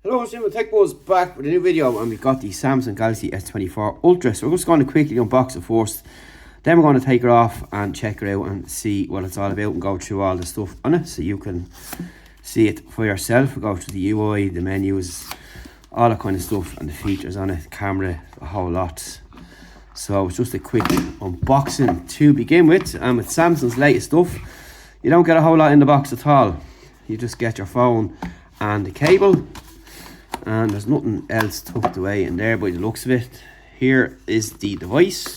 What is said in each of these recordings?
Hello, Simon Tech Buzz back with a new video, and we've got the Samsung Galaxy S24 Ultra. So we're just going to quickly unbox it first. Then we're going to take her off and check her out and see what it's all about and go through all the stuff on it so you can see it for yourself. We'll go through the UI, the menus, all that kind of stuff, and the features on it, camera, a whole lot. So it's just a quick unboxing to begin with. And with Samsung's latest stuff, you don't get a whole lot in the box at all. You just get your phone and the cable. And there's nothing else tucked away in there by the looks of it. Here is the device.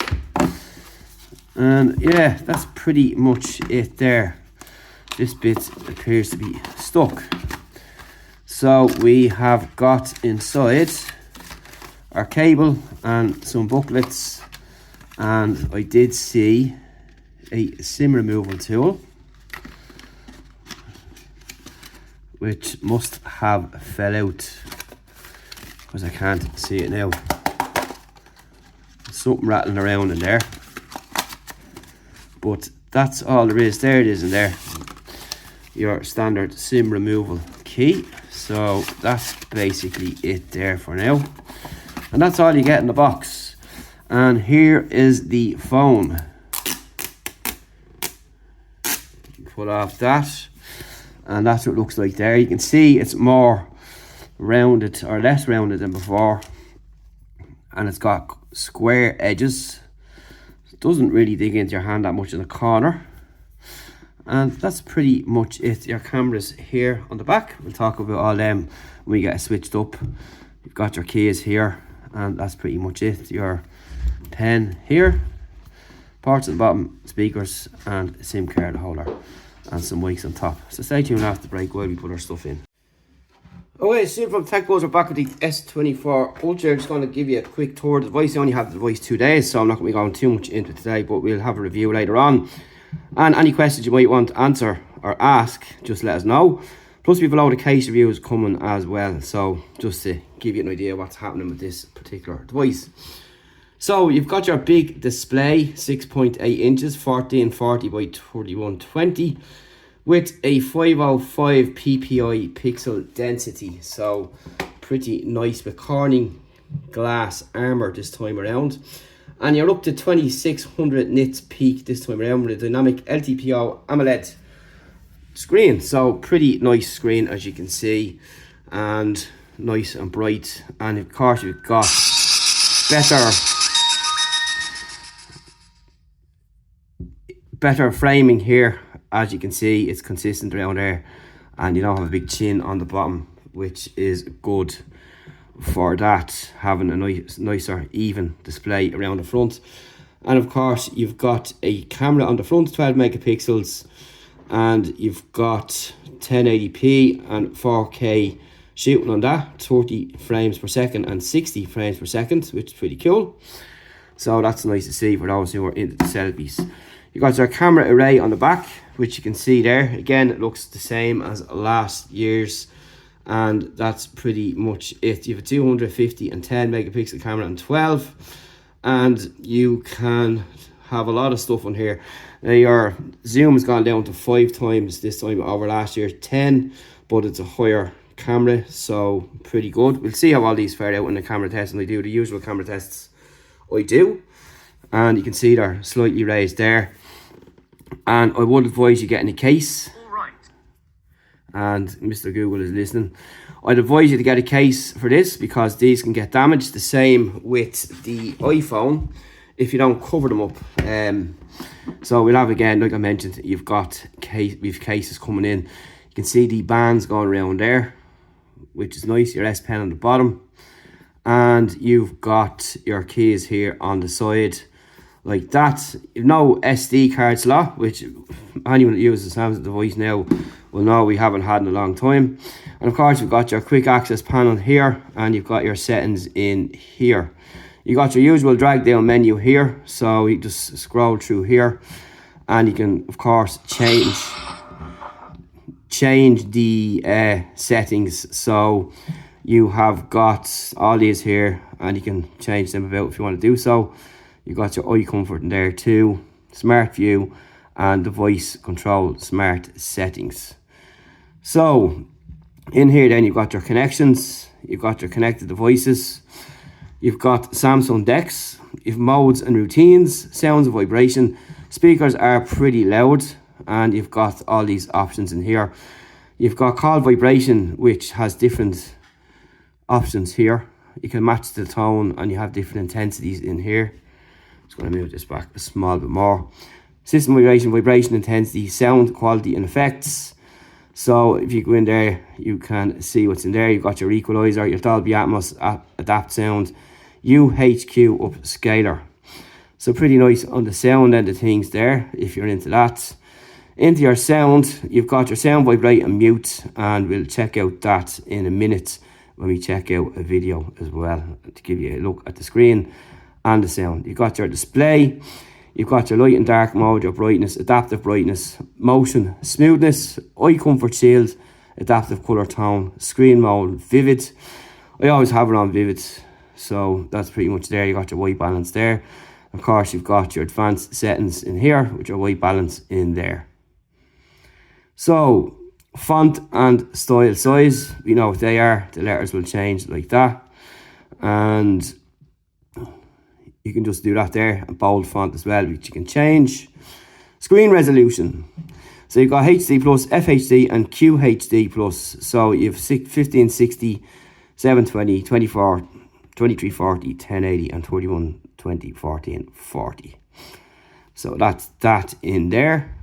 And yeah, that's pretty much it there. This bit appears to be stuck. So we have got inside our cable and some booklets. And I did see a SIM removal tool, which must have fell out, because I can't see it now. Something rattling around in there, but that's all there is. There it is in there, your standard SIM removal key. So that's basically it there for now, and that's all you get in the box. And here is the phone. Pull off that, and that's what it looks like there. You can see it's more rounded or less rounded than before, and it's got square edges. It doesn't really dig into your hand that much in the corner, and that's pretty much it. Your cameras here on the back, we'll talk about all them when we get it switched up. You've got your keys here, and that's pretty much it. Your pen here, parts at the bottom, speakers, and a SIM card holder, and some mics on top. So stay tuned after the break while we put our stuff in. Okay, so from Tech Buzz, we're back with the S24 Ultra. I'm just going to give you a quick tour of the device. I only have the device 2 days, so I'm not going to be going too much into it today, but we'll have a review later on. And any questions you might want to answer or ask, just let us know. Plus, we've a load of case reviews coming as well, so just to give you an idea what's happening with this particular device. So you've got your big display, 6.8 inches, 1440 by 3120. With a 505 ppi pixel density, so pretty nice with Corning glass armor this time around. And you're up to 2600 nits peak this time around with a dynamic LTPO AMOLED screen. So pretty nice screen, as you can see, and nice and bright. And of course you've got better framing here. As you can see, it's consistent around there, and you don't have a big chin on the bottom, which is good for that, having a nicer even display around the front. And of course you've got a camera on the front, 12 megapixels, and you've got 1080p and 4K shooting on that, 30 frames per second and 60 frames per second, which is pretty cool. So that's nice to see for those who are into the selfies. You got your camera array on the back, which you can see there. Again, it looks the same as last year's, and that's pretty much it. You have a 250 and 10 megapixel camera and 12, and you can have a lot of stuff on here. Now your zoom has gone down to 5 times this time over last year's 10, but it's a higher camera, so pretty good. We'll see how all these fare out in the camera test, and I do the usual camera tests I do. And you can see they're slightly raised there. And I would advise you getting a case. All right. And Mr. Google is listening. I'd advise you to get a case for this, because these can get damaged. The same with the iPhone if you don't cover them up. So we'll have, again, like I mentioned, we've cases coming in. You can see the bands going around there, which is nice. Your S Pen on the bottom. And you've got your keys here on the side, like that. You've no SD card slot, which anyone that uses the Samsung device now will know we haven't had in a long time. And of course you've got your quick access panel here, and you've got your settings in here. You got your usual drag down menu here, so you just scroll through here, and you can of course change the settings. So you have got all these here, and you can change them about if you want to do so. You got your eye comfort in there too, smart view, and the voice control smart settings. So In here then you've got your connections, you've got your connected devices, you've got Samsung decks, you've modes and routines, sounds and vibration. Speakers are pretty loud, and you've got all these options in here. You've got call vibration, which has different options here. You can match the tone, and you have different intensities in here. Just going to move this back a small bit more. System vibration intensity, sound quality and effects. So if you go in there, you can see what's in there. You've got your equalizer, your Dolby Atmos, adapt sound, UHQ upscaler. So pretty nice on the sound end of things there, if you're into that. Into your sound, you've got your sound vibrate and mute, and we'll check out that in a minute when we check out a video as well, to give you a look at the screen and the sound. You've got your display, you've got your light and dark mode, your brightness, adaptive brightness, motion, smoothness, eye comfort shield, adaptive color tone, screen mode, vivid. I always have it on vivid, so that's pretty much there. You got your white balance there. Of course, you've got your advanced settings in here with your white balance in there. So font and style size, we know what they are. The letters will change like that, and you can just do that there. A bold font as well, which you can change. Screen resolution, so you've got HD plus, FHD and QHD plus. So you have 1560, 720, 24, 2340, 1080 and 2120, 1440. So that's that in there.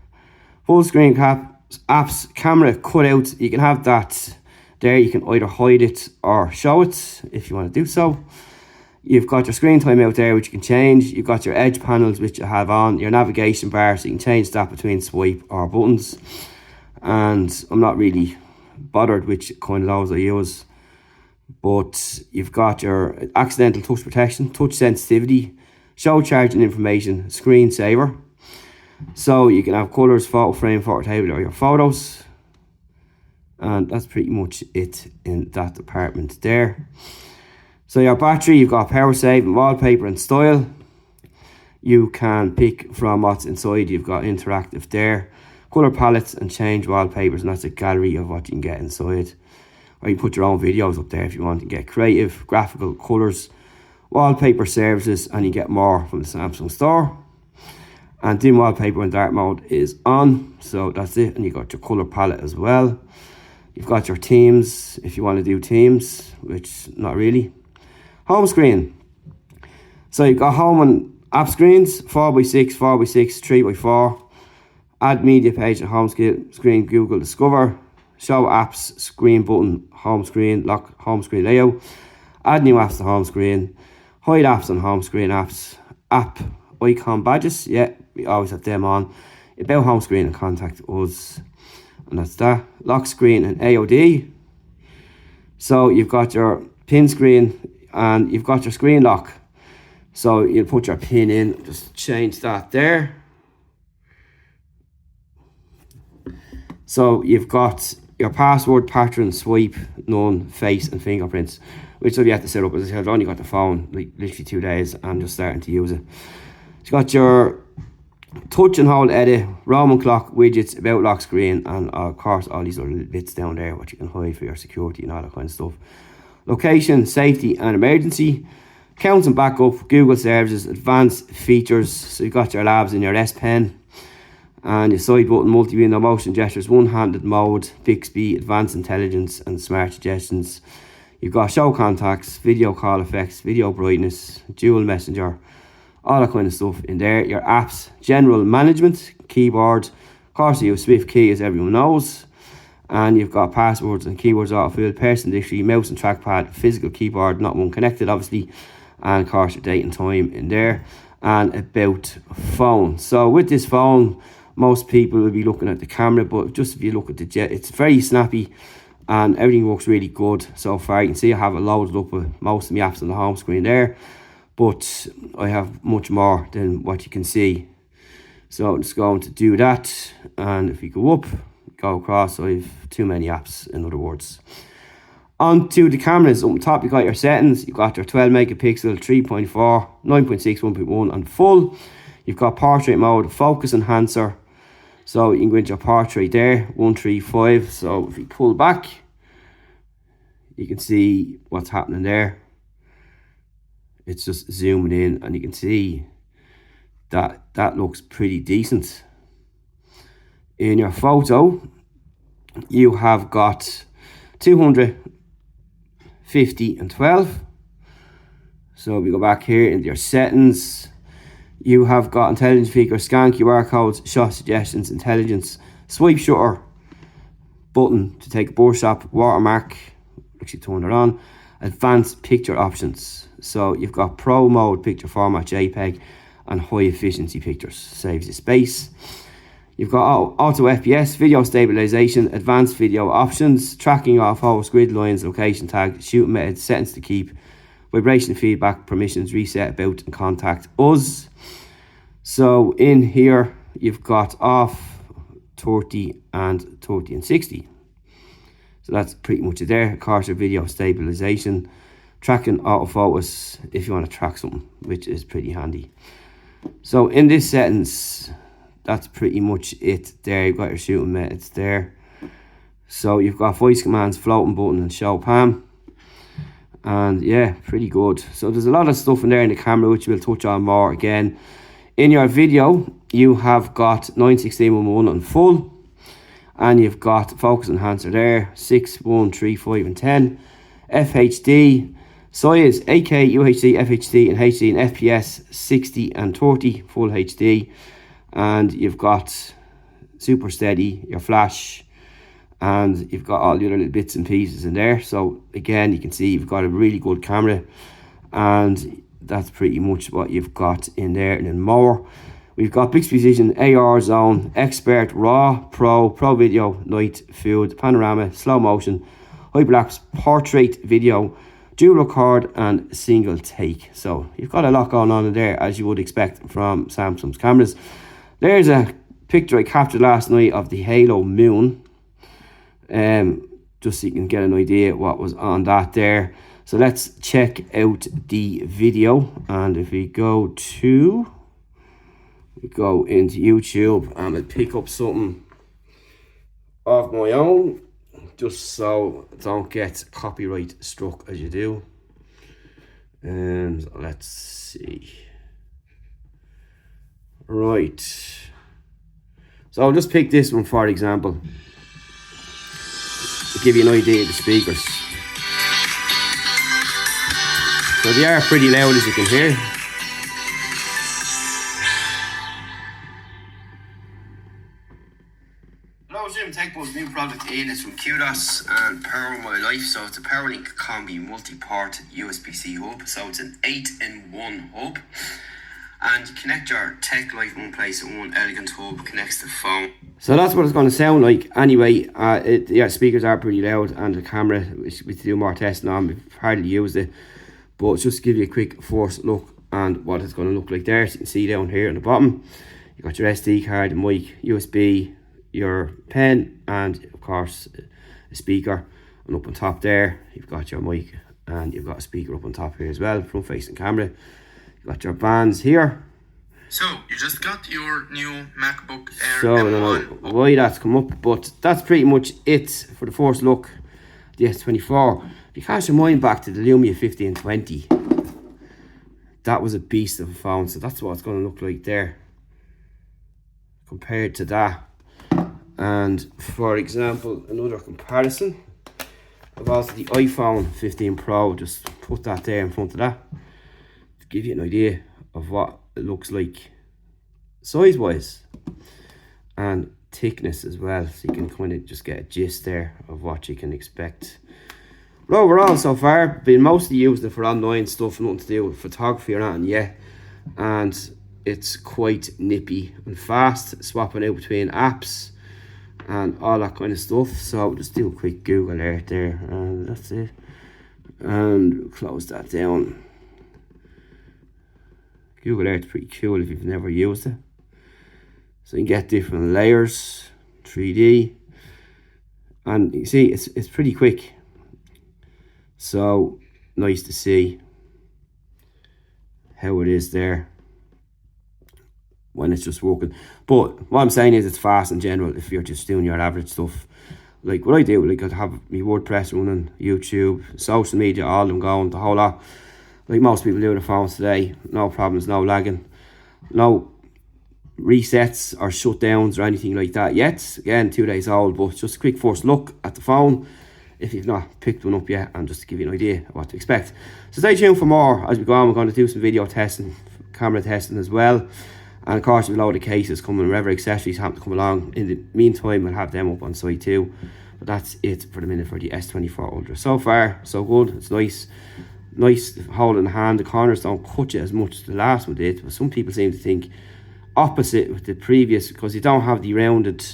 Full screen cap, apps, camera cutout, you can have that there. You can either hide it or show it if you want to do so. You've got your screen time out there, which you can change. You've got your edge panels, which you have on. Your navigation bar, so you can change that between swipe or buttons. And I'm not really bothered which kind of those I use. But you've got your accidental touch protection, touch sensitivity, show charging information, screen saver. So you can have colours, photo frame, photo table, or your photos. And that's pretty much it in that department there. So your battery, you've got power save and wallpaper and style. You can pick from what's inside. You've got interactive there, colour palettes and change wallpapers, and that's a gallery of what you can get inside. Or you put your own videos up there if you want to get creative, graphical colours, wallpaper services, and you get more from the Samsung store. And dim wallpaper and dark mode is on, so that's it. And you got your colour palette as well. You've got your themes if you want to do themes, which not really. Home screen. So you've got home and app screens, 4x6, 4x6, 3x4. Add media page and home screen, Google Discover. Show apps, screen button, home screen, lock home screen layout. Add new apps to home screen. Hide apps on home screen apps. App icon badges, yeah, we always have them on. About home screen and contact us. And that's that. Lock screen and AOD. So you've got your pin screen and you've got your screen lock. So you'll put your pin in, just change that there. So you've got your password, pattern, swipe, none, face and fingerprints, which will you have to set up. As I said, I've only got the phone like literally 2 days and just starting to use it. You've got your touch and hold edit, Roman clock, widgets, about lock screen, and of course all these little bits down there what you can hide for your security and all that kind of stuff. Location, safety and emergency, counts and backup, Google services, advanced features. So you've got your labs in your S Pen, and your side button, multi-window motion gestures, one-handed mode, Bixby, advanced intelligence and smart suggestions. You've got show contacts, video call effects, video brightness, dual messenger, all that kind of stuff in there. Your apps, general management, keyboard, of course you have Swift key as everyone knows, and you've got passwords and keywords autofill, person dictionary, mouse and trackpad, physical keyboard, not one connected obviously, and of course your date and time in there, and about phone. So with this phone, most people will be looking at the camera, but just if you look at the jet, it's very snappy and everything works really good so far. You can see I have it loaded up with most of my apps on the home screen there, but I have much more than what you can see. So I'm just going to do that, and if we go up, go across, I have too many apps, in other words. Onto the cameras, up top you got your settings. You've got your 12 megapixel, 3.4, 9.6, 1.1 and full. You've got portrait mode, focus enhancer. So you can go into your portrait there, 135. So if you pull back, You can see what's happening there. It's just zooming in and you can see that that looks pretty decent. In your photo, you have got 200, 50 and 12. So we go back here into your settings. You have got intelligence speaker, scan QR codes, shot suggestions, intelligence, swipe shutter, button to take a burst shot, watermark, actually turn it on, advanced picture options. So you've got pro mode picture format JPEG and high efficiency pictures, saves you space. You've got auto FPS, video stabilization, advanced video options, tracking of host, grid lines, location tag, shooting method, settings to keep, vibration feedback, permissions, reset, about and contact us. So in here you've got off, 30 and 30 and 60. So that's pretty much it there. Cursor video stabilization, tracking autofocus if you want to track something, which is pretty handy. So in this settings, that's pretty much it there. You've got your shooting methods there. So you've got voice commands, floating button and show palm. And yeah, pretty good. So there's a lot of stuff in there in the camera, which we'll touch on more again. In your video, you have got 9:16:11 on full. And you've got focus enhancer there, 6, 1, 3, 5 and 10. FHD, size 8K, UHD, FHD and HD and FPS 60 and 30, full HD. And you've got super steady, your flash, and you've got all the other little bits and pieces in there. So again, you can see you've got a really good camera, and that's pretty much what you've got in there. And then more, we've got Bixby Vision, AR Zone, Expert, Raw, Pro Video, Night, Field, Panorama, Slow Motion, Hyperlapse, Portrait Video, Dual Record and Single Take. So you've got a lot going on in there, as you would expect from Samsung's cameras. There's a picture I captured last night of the Halo Moon, just so you can get an idea what was on that there. So let's check out the video, and if we go into YouTube and I'll pick up something of my own, just so I don't get copyright struck as you do. And let's see. Right, so I'll just pick this one for example to give you an idea of the speakers. So they are pretty loud, as you can hear. Hello, Jim. TechBuzz new product in is from Kudos and Power My Life. So it's a PowerLink Combi multi-port USB-C hub. So it's an 8-in-1 hub. And you connect your tech light in one place, and one elegant hub connects the phone. So that's what it's going to sound like. Anyway, yeah, speakers are pretty loud, and the camera, which we do more testing on, we've hardly used it. But just to give you a quick first look and what it's going to look like there. So you can see down here on the bottom, you got your SD card, the mic, USB, your pen, and of course a speaker. And up on top there, you've got your mic, and you've got a speaker up on top here as well, front facing camera. Got your bands here. So you just got your new MacBook Air so M1. I don't know why that's come up, but that's pretty much it for the first look. The S24. If you cast your mind back to the Lumia 1520, that was a beast of a phone. So that's what it's going to look like there compared to that. And for example, another comparison of also the iPhone 15 Pro. Just put that there in front of that, give you an idea of what it looks like size wise and thickness as well, so you can kind of just get a gist there of what you can expect. But overall, so far, been mostly used it for online stuff, nothing to do with photography or anything yet, and it's quite nippy and fast, swapping out between apps and all that kind of stuff. So just do a quick Google Earth there, and that's it, and close that down. Google Earth is pretty cool if you've never used it. So you can get different layers, 3D, and you see it's pretty quick. So nice to see how it is there when it's just working. But what I'm saying is it's fast in general if you're just doing your average stuff like what I do, like I'd have my WordPress running, YouTube, social media, all of them going, the whole lot. Like most people do with their phones today. No problems, no lagging, no resets or shutdowns or anything like that yet. Again, 2 days old, but just a quick first look at the phone if you've not picked one up yet, and just to give you an idea of what to expect. So stay tuned for more as we go on. We're going to do some video testing, camera testing as well, and of course we've a load of cases coming, wherever accessories happen to come along. In the meantime, we'll have them up on site too. But that's it for the minute for the S24 Ultra. So far so good. It's nice holding the hand. The corners don't cut you as much as the last one did, but some people seem to think opposite with the previous, because you don't have the rounded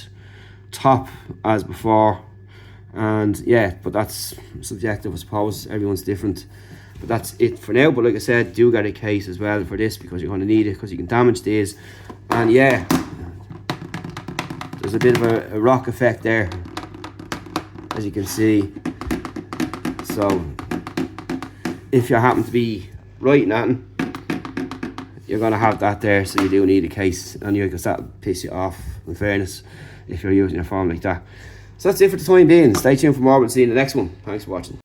top as before. And yeah, but that's subjective, I suppose. Everyone's different. But that's it for now. But like I said, do get a case as well for this, because you're going to need it, because you can damage these. And yeah, there's a bit of a rock effect there, as you can see. So if you happen to be writing at it, you're going to have that there. So you do need a case, and you, because that will piss you off, in fairness, if you're using your phone like that. So that's it for the time being. Stay tuned for more. We'll see you in the next one. Thanks for watching.